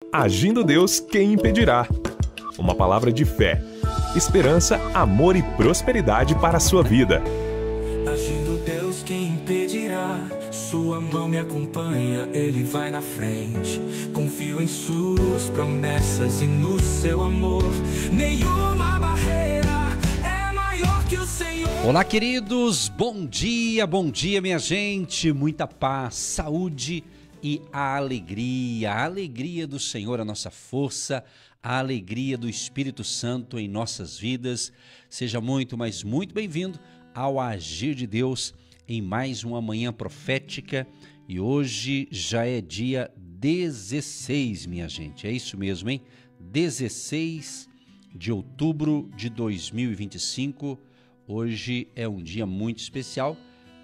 Agindo Deus, quem impedirá? Uma palavra de fé, esperança, amor e prosperidade para a sua vida. Agindo Deus, quem impedirá? Sua mão me acompanha, Ele vai na frente. Confio em suas promessas e no seu amor. Nenhuma barreira é maior que o Senhor. Olá, queridos, bom dia, minha gente. Muita paz, saúde e a alegria do Senhor, a nossa força, a alegria do Espírito Santo em nossas vidas. Seja muito, mas muito bem-vindo ao Agir de Deus em mais uma manhã profética. E hoje já é dia 16, minha gente, é isso mesmo, hein? 16 de outubro de 2025. Hoje é um dia muito especial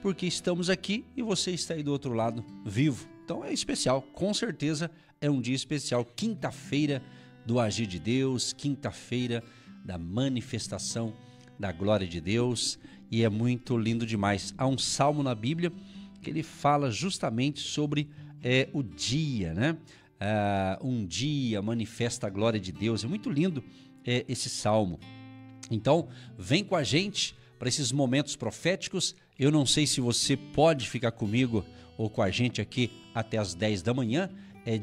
porque estamos aqui e você está aí do outro lado, vivo. Então é especial, com certeza é um dia especial, quinta-feira do Agir de Deus, quinta-feira da manifestação da glória de Deus, e é muito lindo demais. Há um salmo na Bíblia que ele fala justamente sobre o dia, né? Um dia manifesta a glória de Deus, é muito lindo esse salmo. Então vem com a gente para esses momentos proféticos. Eu não sei se você pode ficar comigo ou com a gente aqui até as 10 da manhã,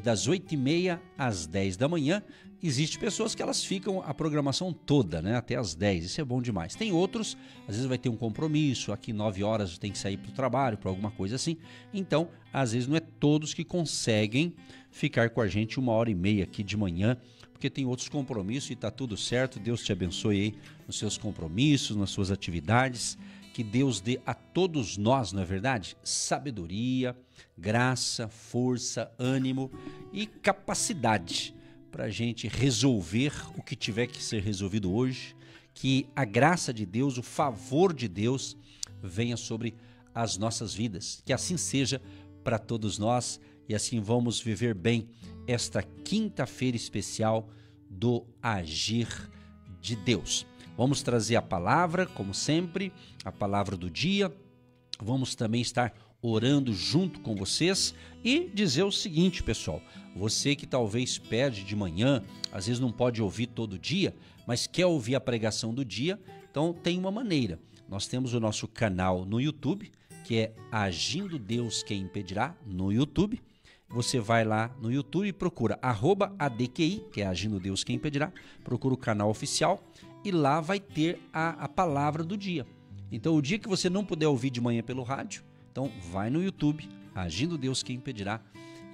das 8h30 às 10 da manhã. Existem pessoas que elas ficam a programação toda, né, até as 10, isso é bom demais. Tem outros, às vezes vai ter um compromisso, aqui 9 horas tem que sair para o trabalho, para alguma coisa assim. Então, às vezes não é todos que conseguem ficar com a gente 1h30 aqui de manhã, porque tem outros compromissos e está tudo certo. Deus te abençoe aí nos seus compromissos, nas suas atividades. Que Deus dê a todos nós, não é verdade? Sabedoria, graça, força, ânimo e capacidade para a gente resolver o que tiver que ser resolvido hoje. Que a graça de Deus, o favor de Deus venha sobre as nossas vidas. Que assim seja para todos nós e assim vamos viver bem esta quinta-feira especial do Agir de Deus. Vamos trazer a palavra, como sempre, a palavra do dia. Vamos também estar orando junto com vocês e dizer o seguinte, pessoal. Você que talvez perde de manhã, às vezes não pode ouvir todo dia, mas quer ouvir a pregação do dia, então tem uma maneira. Nós temos o nosso canal no YouTube, que é Agindo Deus Quem Impedirá, no YouTube. Você vai lá no YouTube e procura @ADQI, que é Agindo Deus Quem Impedirá, procura o canal oficial e lá vai ter a palavra do dia. Então, o dia que você não puder ouvir de manhã pelo rádio, então vai no YouTube, Agindo Deus Quem Impedirá,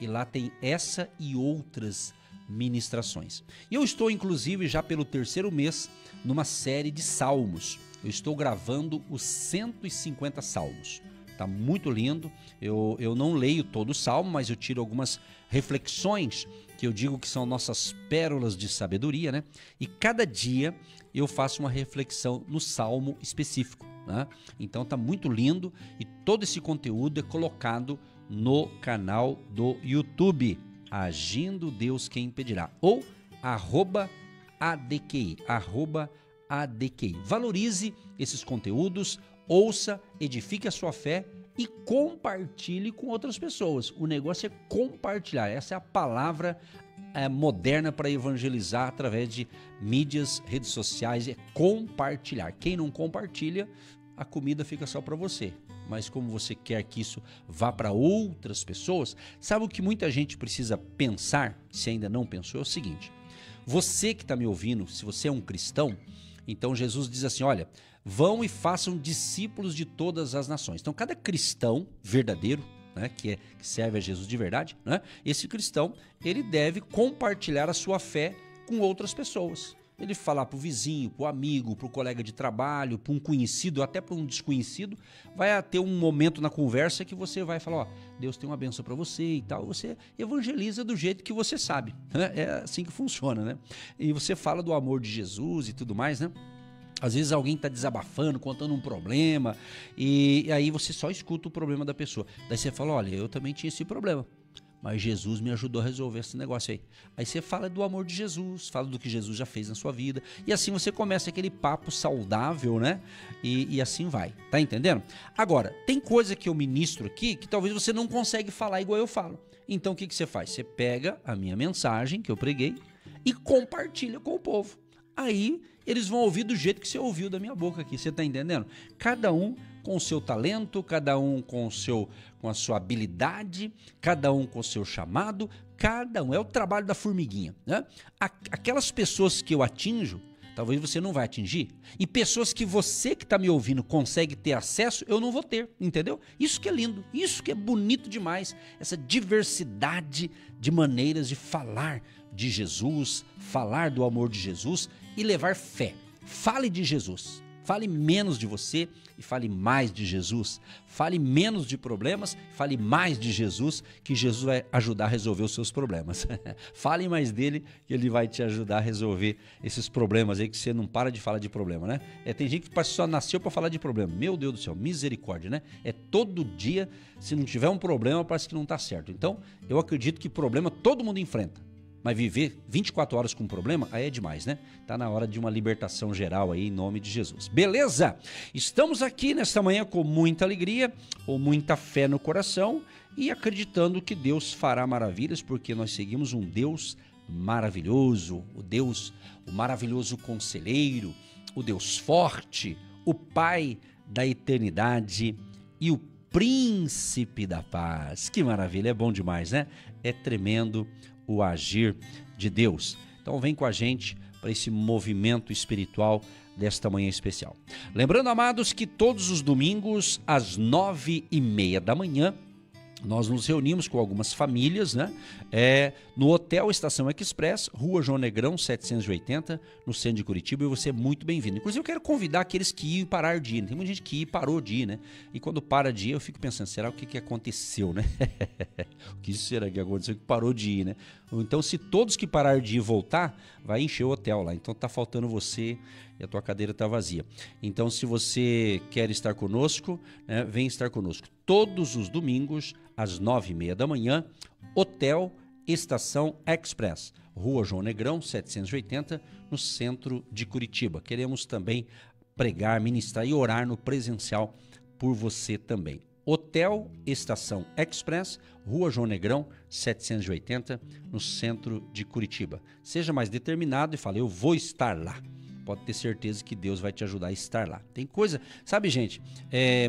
e lá tem essa e outras ministrações. E eu estou, inclusive, já pelo 3º mês, numa série de salmos. Eu estou gravando os 150 salmos. Tá muito lindo. Eu não leio todo o salmo, mas eu tiro algumas reflexões que eu digo que são nossas pérolas de sabedoria, né? E cada dia eu faço uma reflexão no salmo específico, né? Então tá muito lindo e todo esse conteúdo é colocado no canal do YouTube, Agindo Deus Quem Impedirá, ou @ADQI, @ADQI. Valorize esses conteúdos, ouça, edifique a sua fé e compartilhe com outras pessoas. O negócio é compartilhar. Essa é a palavra moderna para evangelizar através de mídias, redes sociais, é compartilhar. Quem não compartilha, a comida fica só para você. Mas como você quer que isso vá para outras pessoas, sabe o que muita gente precisa pensar, se ainda não pensou, é o seguinte. Você que está me ouvindo, se você é um cristão, então Jesus diz assim, olha, vão e façam discípulos de todas as nações. Então cada cristão verdadeiro, né, que serve a Jesus de verdade, né, esse cristão, ele deve compartilhar a sua fé com outras pessoas. Ele falar para o vizinho, para o amigo, para o colega de trabalho, para um conhecido, até para um desconhecido, vai ter um momento na conversa que você vai falar, ó, Deus tem uma bênção para você e tal, você evangeliza do jeito que você sabe, né? É assim que funciona, né? E você fala do amor de Jesus e tudo mais, né? Às vezes alguém está desabafando, contando um problema, e aí você só escuta o problema da pessoa. Daí você fala, olha, eu também tinha esse problema, mas Jesus me ajudou a resolver esse negócio aí. Aí você fala do amor de Jesus, fala do que Jesus já fez na sua vida, e assim você começa aquele papo saudável, né? E assim vai, tá entendendo? Agora, tem coisa que eu ministro aqui que talvez você não consegue falar igual eu falo. Então o que você faz? Você pega a minha mensagem que eu preguei e compartilha com o povo. Aí eles vão ouvir do jeito que você ouviu da minha boca aqui, você está entendendo? Cada um com o seu talento, cada um com a sua habilidade, cada um com o seu chamado, cada um. É o trabalho da formiguinha, né? Aquelas pessoas que eu atinjo, talvez você não vai atingir. E pessoas que você que está me ouvindo consegue ter acesso, eu não vou ter, entendeu? Isso que é lindo, isso que é bonito demais. Essa diversidade de maneiras de falar de Jesus, falar do amor de Jesus e levar fé. Fale de Jesus. Fale menos de você e fale mais de Jesus. Fale menos de problemas, fale mais de Jesus, que Jesus vai ajudar a resolver os seus problemas. Fale mais dele, que ele vai te ajudar a resolver esses problemas aí, que você não para de falar de problema, né? Tem gente que só nasceu para falar de problema. Meu Deus do céu, misericórdia, né? Todo dia, se não tiver um problema, parece que não está certo. Então, eu acredito que problema todo mundo enfrenta. Mas viver 24 horas com problema, aí é demais, né? Tá na hora de uma libertação geral aí, em nome de Jesus. Beleza? Estamos aqui nesta manhã com muita alegria, com muita fé no coração e acreditando que Deus fará maravilhas, porque nós seguimos um Deus maravilhoso, o maravilhoso conselheiro, o Deus forte, o Pai da eternidade e o Príncipe da paz. Que maravilha, é bom demais, né? É tremendo o agir de Deus. Então vem com a gente para esse movimento espiritual desta manhã especial. Lembrando, amados, que todos os domingos às 9h30 da manhã nós nos reunimos com algumas famílias, né? No Hotel Estação Express, Rua João Negrão 780, no centro de Curitiba, e você é muito bem-vindo. Inclusive eu quero convidar aqueles que iam parar de ir. Tem muita gente que ia e parou de ir, né? E quando para de ir, eu fico pensando, será o que aconteceu, né? O que será que aconteceu que parou de ir, né? Então, se todos que pararam de ir voltar, vai encher o hotel lá. Então tá faltando você e a tua cadeira está vazia. Então, se você quer estar conosco, né, vem estar conosco todos os domingos às 9h30 da manhã, Hotel Estação Express, Rua João Negrão 780, no centro de Curitiba. Queremos também pregar, ministrar e orar no presencial por você também. Hotel Estação Express, Rua João Negrão 780, no centro de Curitiba. Seja mais determinado e fale, eu vou estar lá. Pode ter certeza que Deus vai te ajudar a estar lá. Tem coisa, sabe, gente,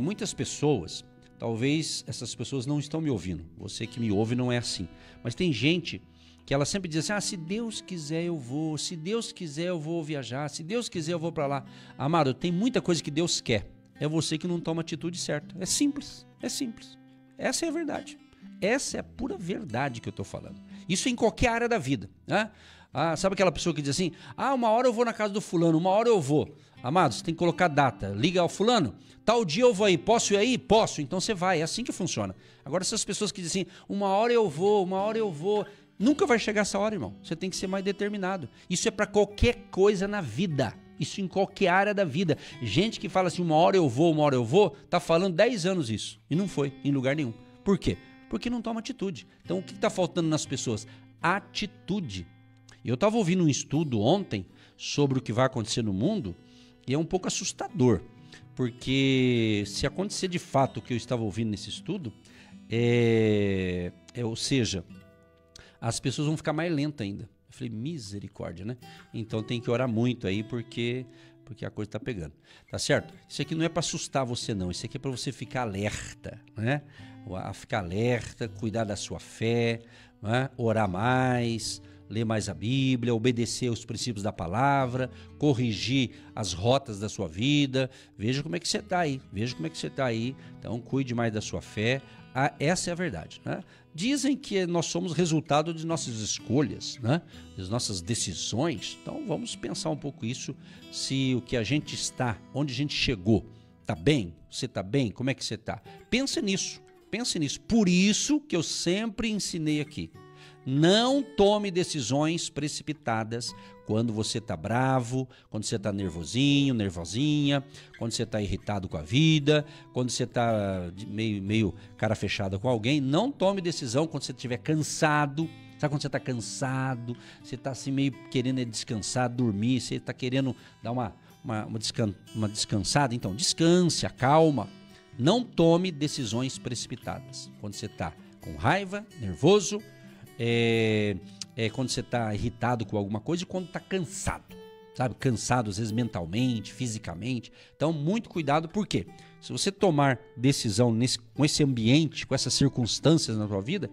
muitas pessoas, talvez essas pessoas não estão me ouvindo. Você que me ouve não é assim. Mas tem gente que ela sempre diz assim, se Deus quiser eu vou, se Deus quiser eu vou viajar, se Deus quiser eu vou para lá. Amado, tem muita coisa que Deus quer. É você que não toma a atitude certa. É simples, é simples. Essa é a verdade. Essa é a pura verdade que eu estou falando. Isso em qualquer área da vida, né? Sabe aquela pessoa que diz assim, uma hora eu vou na casa do fulano, uma hora eu vou. Amados, você tem que colocar data. Liga ao fulano, tal dia eu vou aí, posso ir aí? Posso, então você vai, é assim que funciona. Agora essas pessoas que dizem assim, uma hora eu vou, nunca vai chegar essa hora, irmão. Você tem que ser mais determinado. Isso é para qualquer coisa na vida. Isso em qualquer área da vida. Gente que fala assim, uma hora eu vou, tá falando 10 anos isso. E não foi em lugar nenhum. Por quê? Porque não toma atitude. Então o que está faltando nas pessoas? Atitude. Eu estava ouvindo um estudo ontem sobre o que vai acontecer no mundo e é um pouco assustador, porque se acontecer de fato o que eu estava ouvindo nesse estudo, ou seja, as pessoas vão ficar mais lentas ainda. Eu falei, misericórdia, né? Então tem que orar muito aí, porque a coisa está pegando, tá certo? Isso aqui não é para assustar você não, isso aqui é para você ficar alerta, né? Ficar alerta, cuidar da sua fé, né? Orar mais, ler mais a Bíblia, obedecer aos princípios da palavra, corrigir as rotas da sua vida. Veja como é que você está aí, Então, cuide mais da sua fé. Essa é a verdade, né? Dizem que nós somos resultado de nossas escolhas, né? Das nossas decisões. Então, vamos pensar um pouco isso, se o que a gente está, onde a gente chegou, está bem? Você está bem? Como é que você está? Pense nisso. Por isso que eu sempre ensinei aqui. Não tome decisões precipitadas quando você está bravo, quando você está nervosinho, nervosinha, quando você está irritado com a vida, quando você está meio cara fechada com alguém. Não tome decisão quando você estiver cansado. Sabe quando você está cansado, você está assim meio querendo descansar, dormir, você está querendo dar uma descansada? Então, descanse, acalma. Não tome decisões precipitadas quando você está com com raiva, nervoso, quando você está irritado com alguma coisa e quando está cansado, sabe? Cansado, às vezes, mentalmente, fisicamente. Então, muito cuidado, por quê? Se você tomar decisão com esse ambiente, com essas circunstâncias na sua vida,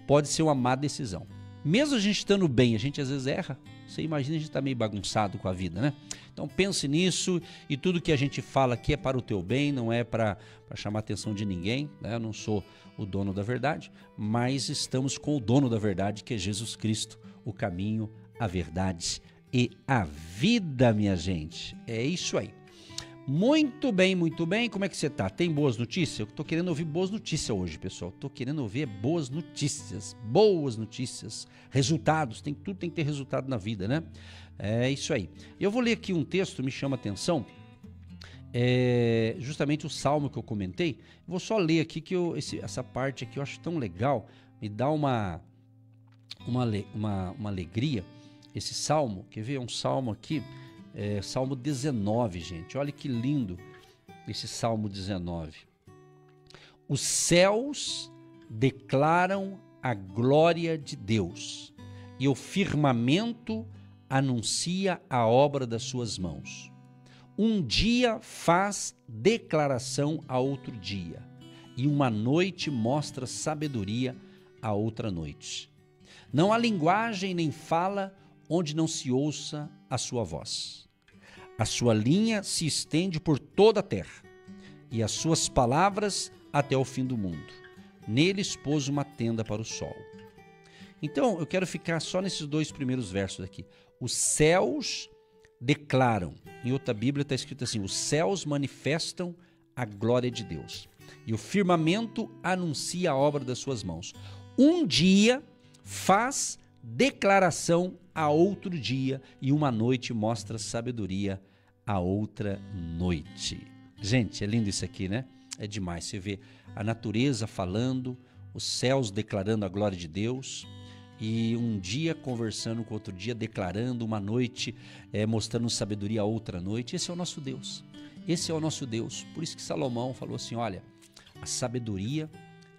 pode ser uma má decisão. Mesmo a gente estando bem, a gente às vezes erra. Você imagina, a gente está meio bagunçado com a vida, né? Então pense nisso, e tudo que a gente fala aqui é para o teu bem, não é para chamar a atenção de ninguém, né? Eu não sou o dono da verdade, mas estamos com o dono da verdade, que é Jesus Cristo, o caminho, a verdade e a vida, minha gente. É isso aí. Muito bem, muito bem. Como é que você tá? Tem boas notícias? Eu tô querendo ouvir boas notícias hoje, pessoal. Tô querendo ouvir boas notícias, resultados. Tudo tem que ter resultado na vida, né? É isso aí. Eu vou ler aqui um texto, me chama a atenção. Justamente o salmo que eu comentei. Vou só ler aqui que essa parte aqui eu acho tão legal. Me dá uma alegria. Esse salmo, quer ver? É um salmo aqui. Salmo 19, gente. Olha que lindo esse Salmo 19. Os céus declaram a glória de Deus e o firmamento anuncia a obra das suas mãos. Um dia faz declaração a outro dia e uma noite mostra sabedoria a outra noite. Não há linguagem nem fala onde não se ouça a sua voz. A sua linha se estende por toda a terra, e as suas palavras até o fim do mundo. Neles pôs uma tenda para o sol. Então, eu quero ficar só nesses 2 primeiros versos aqui. Os céus declaram, em outra Bíblia está escrito assim, os céus manifestam a glória de Deus, e o firmamento anuncia a obra das suas mãos. Um dia faz declaração a outro dia, e uma noite mostra sabedoria a outra noite. Gente, é lindo isso aqui, né? É demais. Você vê a natureza falando, os céus declarando a glória de Deus, e um dia conversando com outro dia, declarando, uma noite mostrando sabedoria a outra noite. Esse é o nosso Deus. Esse é o nosso Deus. Por isso que Salomão falou assim, olha, a sabedoria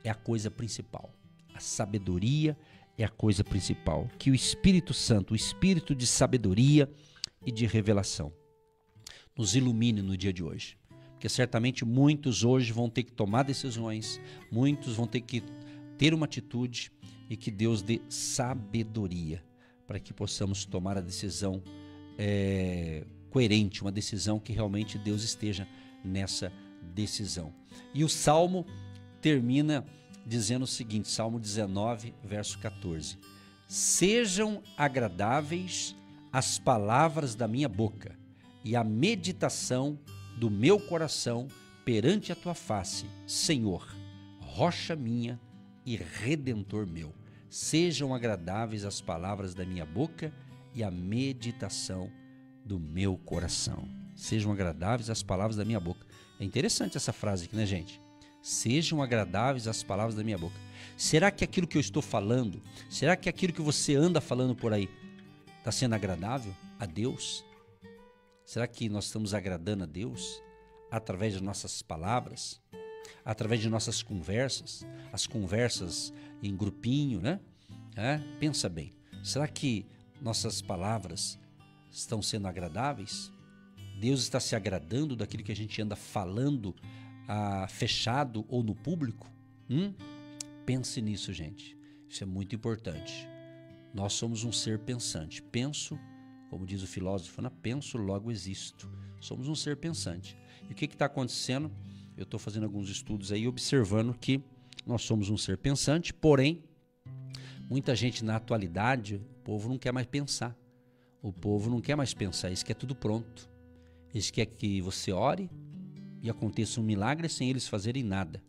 é a coisa principal. A sabedoria é a coisa principal, que o Espírito Santo, o Espírito de sabedoria e de revelação, nos ilumine no dia de hoje. Porque certamente muitos hoje vão ter que tomar decisões, muitos vão ter que ter uma atitude, e que Deus dê sabedoria para que possamos tomar a decisão coerente, uma decisão que realmente Deus esteja nessa decisão. E o Salmo termina dizendo o seguinte, Salmo 19, verso 14. Sejam agradáveis as palavras da minha boca e a meditação do meu coração perante a tua face, Senhor, rocha minha e redentor meu. Sejam agradáveis as palavras da minha boca e a meditação do meu coração. Sejam agradáveis as palavras da minha boca. É interessante essa frase aqui, né, gente? Sejam agradáveis as palavras da minha boca. Será que aquilo que eu estou falando, será que aquilo que você anda falando por aí está sendo agradável a Deus? Será que nós estamos agradando a Deus através de nossas palavras, através de nossas conversas, as conversas em grupinho, né? Pensa bem, será que nossas palavras estão sendo agradáveis? Deus está se agradando daquilo que a gente anda falando fechado ou no público? Pense nisso, gente. Isso é muito importante. Nós somos um ser pensante. Penso, como diz o filósofo, penso, logo existo. Somos um ser pensante. E o que está acontecendo? Eu estou fazendo alguns estudos aí, observando que nós somos um ser pensante, porém, muita gente na atualidade, o povo não quer mais pensar. O povo não quer mais pensar, eles querem tudo pronto. Eles querem que você ore e aconteça um milagre sem eles fazerem nada.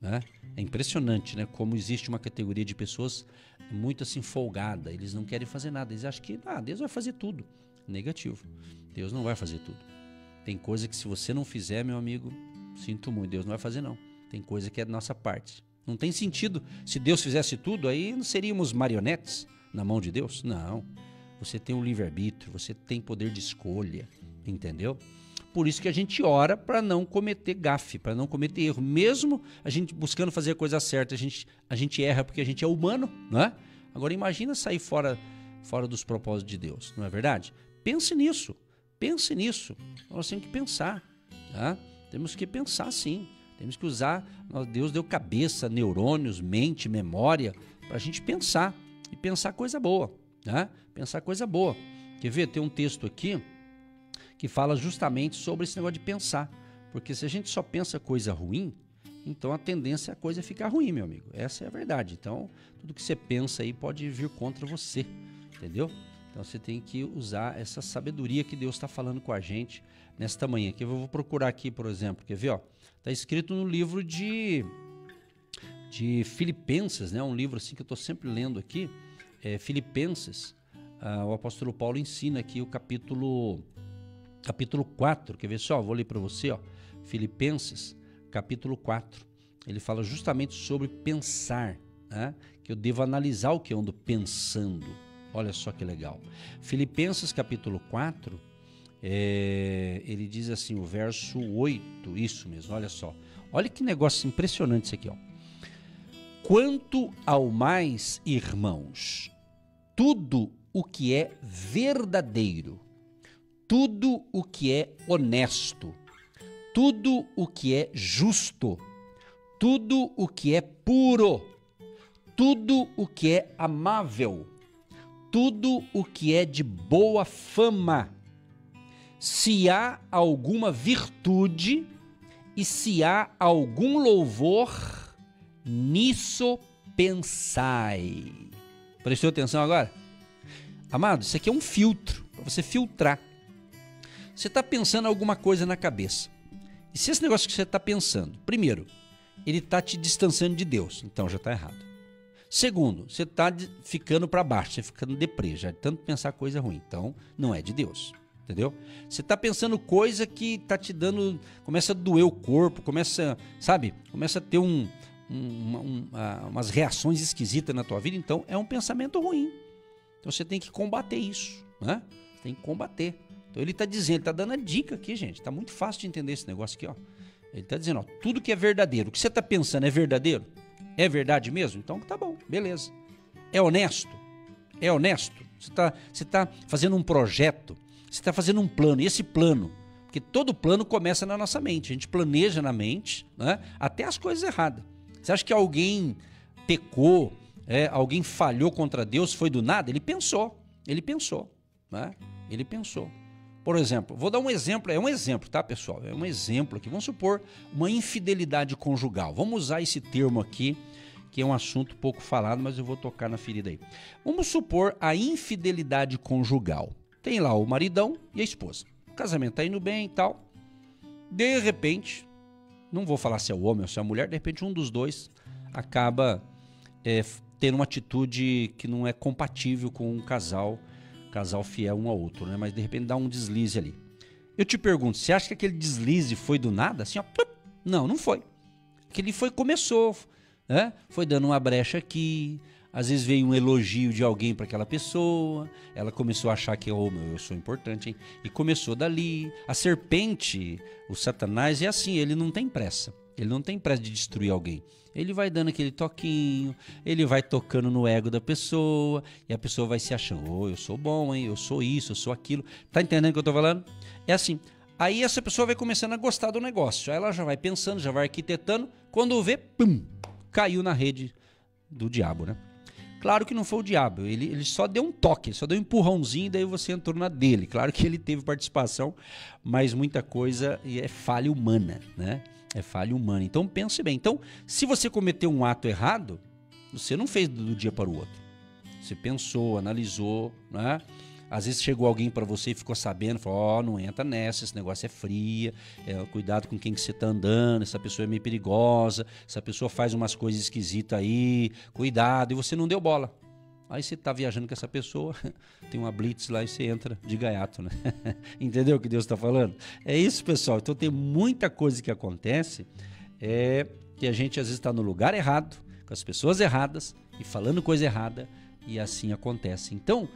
Né? É impressionante, né? Como existe uma categoria de pessoas muito assim folgada, eles não querem fazer nada, eles acham que Deus vai fazer tudo. Negativo, Deus não vai fazer tudo. Tem coisa que se você não fizer, meu amigo, sinto muito, Deus não vai fazer não. Tem coisa que é da nossa parte. Não tem sentido, se Deus fizesse tudo, aí não seríamos marionetes na mão de Deus? Não, você tem um livre-arbítrio, você tem poder de escolha, entendeu? Por isso que a gente ora para não cometer gafe, para não cometer erro. Mesmo a gente buscando fazer a coisa certa, a gente erra porque a gente é humano, não é? Agora imagina sair fora dos propósitos de Deus, não é verdade? Pense nisso. Nós temos que pensar, tá? Temos que pensar sim. Temos que usar, Deus deu cabeça, neurônios, mente, memória, para a gente pensar. E pensar coisa boa, né? Pensar coisa boa. Quer ver? Tem um texto aqui que fala justamente sobre esse negócio de pensar. Porque se a gente só pensa coisa ruim, então a tendência é a coisa ficar ruim, meu amigo. Essa é a verdade. Então, tudo que você pensa aí pode vir contra você, entendeu? Então você tem que usar essa sabedoria que Deus está falando com a gente nesta manhã. Que eu vou procurar aqui, por exemplo, quer ver? Está escrito no livro de Filipenses, né? Um livro assim que eu estou sempre lendo aqui, Filipenses. O apóstolo Paulo ensina aqui o capítulo 4. Quer ver só? Vou ler para você, Filipenses, capítulo 4. Ele fala justamente sobre pensar, né? Que eu devo analisar o que eu ando pensando. Olha só que legal. Filipenses capítulo 4, ele diz assim, o verso 8, isso mesmo, olha só. Olha que negócio impressionante isso aqui, Quanto ao mais, irmãos, tudo o que é verdadeiro, tudo o que é honesto, tudo o que é justo, tudo o que é puro, tudo o que é amável, tudo o que é de boa fama, se há alguma virtude e se há algum louvor, nisso pensai. Prestou atenção agora? Amado, isso aqui é um filtro, para você filtrar. Você está pensando alguma coisa na cabeça. E se esse negócio que você está pensando, primeiro, ele está te distanciando de Deus, então já está errado. Segundo, você está ficando para baixo, você ficando deprê, já de tanto pensar coisa ruim. Então, não é de Deus, entendeu? Você está pensando coisa que está te dando, começa a doer o corpo, começa a ter umas reações esquisitas na tua vida, então é um pensamento ruim. Então você tem que combater isso, né? Você tem que combater. Então ele está dizendo, ele está dando a dica aqui, gente. Está muito fácil de entender esse negócio aqui, Ele está dizendo, tudo que é verdadeiro, o que você está pensando é verdadeiro? É verdade mesmo? Então tá bom, beleza. É honesto? É honesto? Você tá fazendo um projeto, você está fazendo um plano, e esse plano, porque todo plano começa na nossa mente, a gente planeja na mente, né, até as coisas erradas. Você acha que alguém pecou, alguém falhou contra Deus, foi do nada? Ele pensou, né? Ele pensou. Por exemplo, vou dar um exemplo, é um exemplo, tá, pessoal? É um exemplo aqui. Vamos supor uma infidelidade conjugal. Vamos usar esse termo aqui, que é um assunto pouco falado, mas eu vou tocar na ferida aí. Vamos supor a infidelidade conjugal. Tem lá o maridão e a esposa. O casamento tá indo bem e tal. De repente, não vou falar se é o homem ou se é a mulher, de repente um dos dois acaba tendo uma atitude que não é compatível com um casal fiel um ao outro, né? Mas de repente dá um deslize ali. Eu te pergunto, você acha que aquele deslize foi do nada? Assim, Não, não foi. Aquele começou, né? Foi dando uma brecha aqui, às vezes veio um elogio de alguém para aquela pessoa, ela começou a achar que, eu sou importante, hein? E começou dali. A serpente, o Satanás é assim, ele não tem pressa. Ele não tem pressa de destruir alguém. Ele vai dando aquele toquinho, ele vai tocando no ego da pessoa, e a pessoa vai se achando, eu sou bom, hein? Eu sou isso, eu sou aquilo. Tá entendendo o que eu tô falando? É assim. Aí essa pessoa vai começando a gostar do negócio. Aí ela já vai pensando, já vai arquitetando. Quando vê, pum, caiu na rede do diabo, né? Claro que não foi o diabo, ele só deu um toque, só deu um empurrãozinho e daí você entrou na dele. Claro que ele teve participação, mas muita coisa é falha humana, né? É falha humana. Então pense bem. Então, se você cometeu um ato errado, você não fez do dia para o outro. Você pensou, analisou, né? Às vezes chegou alguém para você e ficou sabendo, falou, não entra nessa, esse negócio é fria, cuidado com quem que você tá andando, essa pessoa é meio perigosa, essa pessoa faz umas coisas esquisitas aí, cuidado, e você não deu bola. Aí você tá viajando com essa pessoa, tem uma blitz lá e você entra de gaiato, né? Entendeu o que Deus está falando? É isso, pessoal. Então tem muita coisa que acontece, que a gente às vezes está no lugar errado, com as pessoas erradas e falando coisa errada, e assim acontece. Então,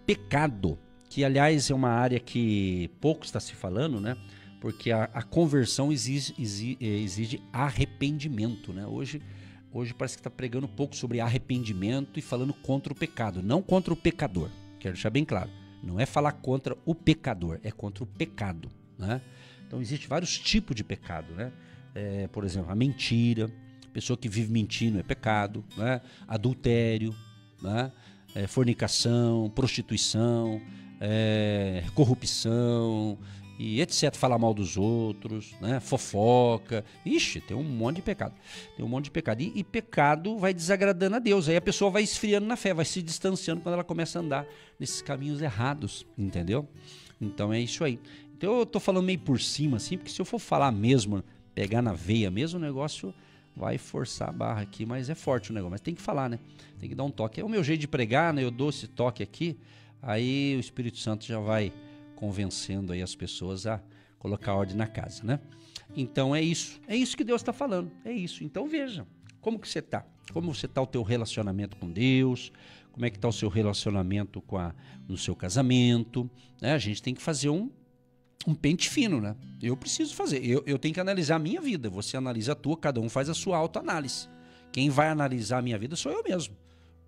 pecado que aliás é uma área que pouco está se falando, né? Porque a conversão exige arrependimento, né? Hoje parece que está pregando um pouco sobre arrependimento e falando contra o pecado, não contra o pecador. Quero deixar bem claro. Não é falar contra o pecador, é contra o pecado, né? Então, existem vários tipos de pecado, né? Por exemplo, a mentira, pessoa que vive mentindo é pecado, né? Adultério, né? Fornicação, prostituição, corrupção, e etc. Falar mal dos outros, né? Fofoca. Ixi, tem um monte de pecado. E pecado vai desagradando a Deus. Aí a pessoa vai esfriando na fé, vai se distanciando quando ela começa a andar nesses caminhos errados, entendeu? Então é isso aí. Então eu tô falando meio por cima, assim, porque se eu for falar mesmo, pegar na veia mesmo, o negócio vai forçar a barra aqui, mas é forte o negócio. Mas tem que falar, né? Tem que dar um toque. É o meu jeito de pregar, né? Eu dou esse toque aqui, aí o Espírito Santo já vai convencendo aí as pessoas a colocar ordem na casa, né? Então é isso que Deus está falando, é isso. Então veja, como que você está? Como você está o teu relacionamento com Deus? Como é que está o seu relacionamento no seu casamento? Né? A gente tem que fazer um pente fino, né? Eu preciso fazer, eu tenho que analisar a minha vida, você analisa a tua, cada um faz a sua autoanálise. Quem vai analisar a minha vida sou eu mesmo,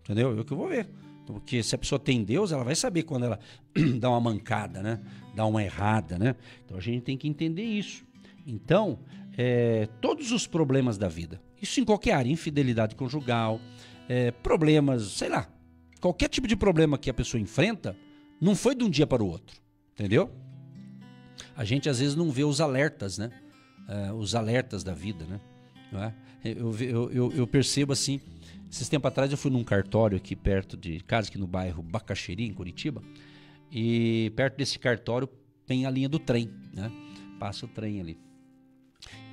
entendeu? Eu que vou ver. Porque se a pessoa tem Deus, ela vai saber quando ela dá uma mancada, né? Dá uma errada, né? Então a gente tem que entender isso. Então, todos os problemas da vida, isso em qualquer área, infidelidade conjugal, problemas, sei lá, qualquer tipo de problema que a pessoa enfrenta, não foi de um dia para o outro, entendeu? A gente às vezes não vê os alertas, né? Os alertas da vida, né? Não é? Eu percebo assim. Esses tempos atrás eu fui num cartório aqui perto de casa, aqui no bairro Bacaxeri, em Curitiba, e perto desse cartório tem a linha do trem, né? Passa o trem ali.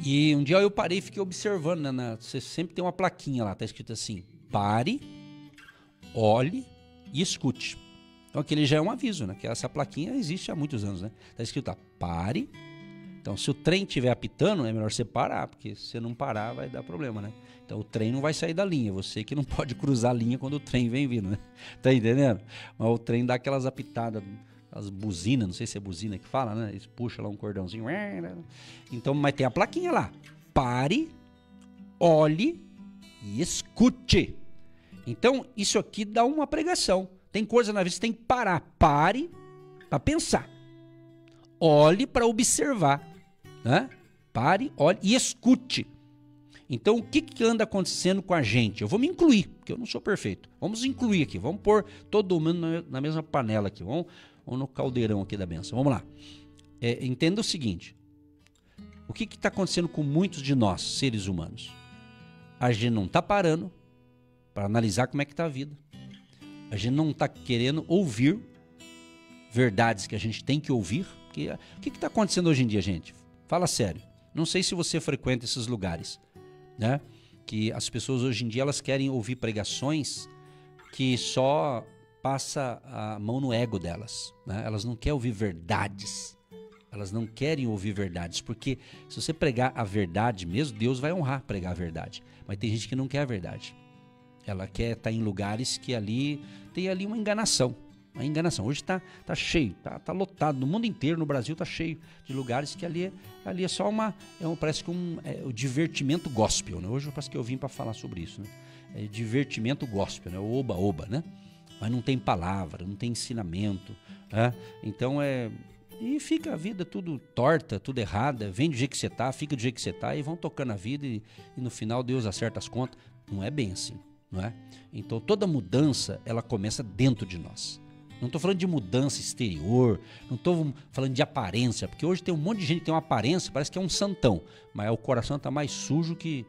E um dia eu parei e fiquei observando, né? Você sempre tem uma plaquinha lá, tá escrito assim: pare, olhe e escute. Então aquele já é um aviso, né? Que essa plaquinha existe há muitos anos, né? Tá escrito lá: pare. Então se o trem estiver apitando, é melhor você parar, porque se você não parar vai dar problema, né? Então o trem não vai sair da linha, você que não pode cruzar a linha quando o trem vem vindo, né? Tá entendendo? Mas o trem dá aquelas apitadas, as buzinas, não sei se é buzina que fala, né? Eles puxam lá um cordãozinho. Então, mas tem a plaquinha lá: pare, olhe e escute. Então isso aqui dá uma pregação. Tem coisa na vida que você tem que parar. Pare para pensar. Olhe para observar, né? Pare, olhe e escute. Então, o que anda acontecendo com a gente? Eu vou me incluir, porque eu não sou perfeito. Vamos incluir aqui, vamos pôr todo mundo na mesma panela aqui. Vamos no caldeirão aqui da benção. Vamos lá. Entenda o seguinte. O que está acontecendo com muitos de nós, seres humanos? A gente não está parando para analisar como é que está a vida. A gente não está querendo ouvir verdades que a gente tem que ouvir. O que está acontecendo hoje em dia, gente? Fala sério. Não sei se você frequenta esses lugares, né? Que as pessoas hoje em dia elas querem ouvir pregações que só passa a mão no ego delas, né? Elas não querem ouvir verdades. Elas não querem ouvir verdades, porque se você pregar a verdade mesmo, Deus vai honrar pregar a verdade. Mas tem gente que não quer a verdade. Ela quer estar em lugares que tem ali uma enganação. Uma enganação. Hoje está cheio, tá lotado. No mundo inteiro, no Brasil, está cheio de lugares que ali é só parece que o divertimento gospel, né? Hoje parece que eu vim para falar sobre isso, né? É divertimento gospel, né? O oba-oba, né? Mas não tem palavra, não tem ensinamento, né? Então e fica a vida tudo torta, tudo errada. Vem do jeito que você tá, fica do jeito que você tá e vão tocando a vida e no final Deus acerta as contas. Não é bem assim, não é? Então toda mudança, ela começa dentro de nós. Não estou falando de mudança exterior, não estou falando de aparência, porque hoje tem um monte de gente que tem uma aparência, parece que é um santão, mas o coração está mais sujo que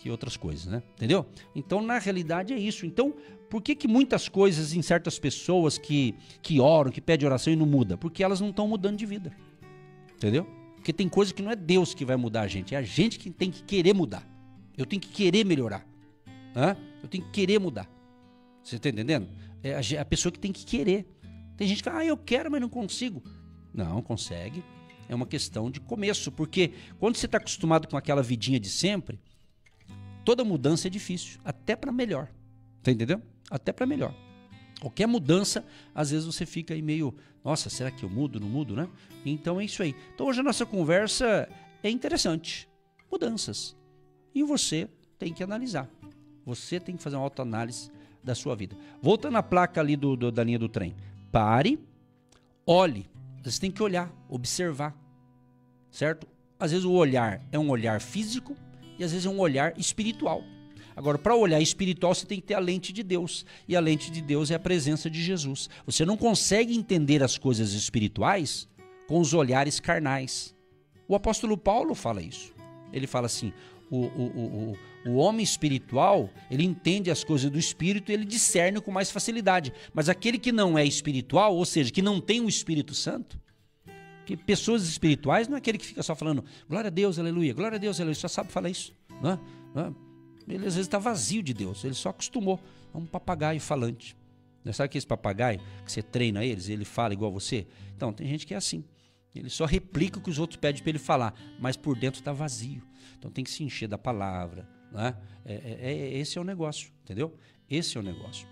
outras coisas, né? Entendeu? Então, na realidade, é isso. Então, por que muitas coisas em certas pessoas que oram, que pedem oração e não muda? Porque elas não estão mudando de vida. Entendeu? Porque tem coisa que não é Deus que vai mudar a gente, é a gente que tem que querer mudar. Eu tenho que querer melhorar. Eu tenho que querer mudar. Você está entendendo? É a pessoa que tem que querer. Tem gente que fala, eu quero, mas não consigo. Não, consegue. É uma questão de começo, porque quando você está acostumado com aquela vidinha de sempre, toda mudança é difícil, até para melhor. Tá entendendo? Até para melhor. Qualquer mudança, às vezes você fica aí meio, nossa, será que eu mudo, não mudo, né? Então é isso aí. Então hoje a nossa conversa é interessante. Mudanças. E você tem que analisar. Você tem que fazer uma autoanálise da sua vida. Voltando à placa ali da linha do trem. Pare, olhe. Você tem que olhar, observar. Certo? Às vezes o olhar é um olhar físico e às vezes é um olhar espiritual. Agora, para olhar espiritual, você tem que ter a lente de Deus. E a lente de Deus é a presença de Jesus. Você não consegue entender as coisas espirituais com os olhares carnais. O apóstolo Paulo fala isso. Ele fala assim, o homem espiritual, ele entende as coisas do Espírito e ele discerne com mais facilidade. Mas aquele que não é espiritual, ou seja, que não tem o Espírito Santo, que pessoas espirituais não é aquele que fica só falando glória a Deus, aleluia, glória a Deus, aleluia, só sabe falar isso, não é? Ele às vezes está vazio de Deus, ele só acostumou. É um papagaio falante. Sabe aquele papagaio que você treina eles e ele fala igual você? Então, tem gente que é assim. Ele só replica o que os outros pedem para ele falar, mas por dentro está vazio. Então tem que se encher da palavra. Né? Esse é o negócio, entendeu? Esse é o negócio.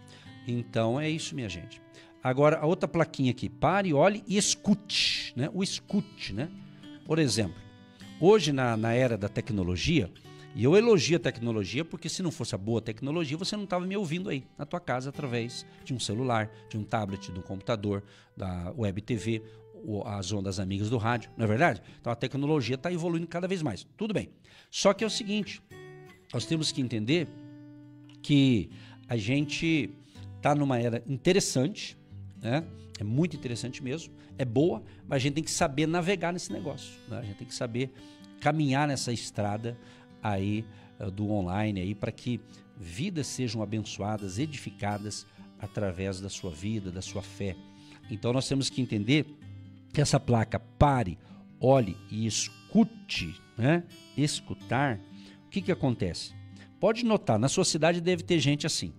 Então é isso, minha gente. Agora, a outra plaquinha aqui. Pare, olhe e escute. Né? O escute, né? Por exemplo, hoje na era da tecnologia, e eu elogio a tecnologia porque se não fosse a boa tecnologia, você não estava me ouvindo aí na tua casa através de um celular, de um tablet, de um computador, da web TV, as ondas amigas do rádio, não é verdade? Então a tecnologia está evoluindo cada vez mais. Tudo bem. Só que é o seguinte, nós temos que entender que a gente está numa era interessante, né? É muito interessante mesmo, é boa, mas a gente tem que saber navegar nesse negócio, né? A gente tem que saber caminhar nessa estrada aí do online aí para que vidas sejam abençoadas, edificadas através da sua vida, da sua fé. Então nós temos que entender que essa placa pare, olhe e escute, né? Escutar, o que acontece? Pode notar, na sua cidade deve ter gente assim.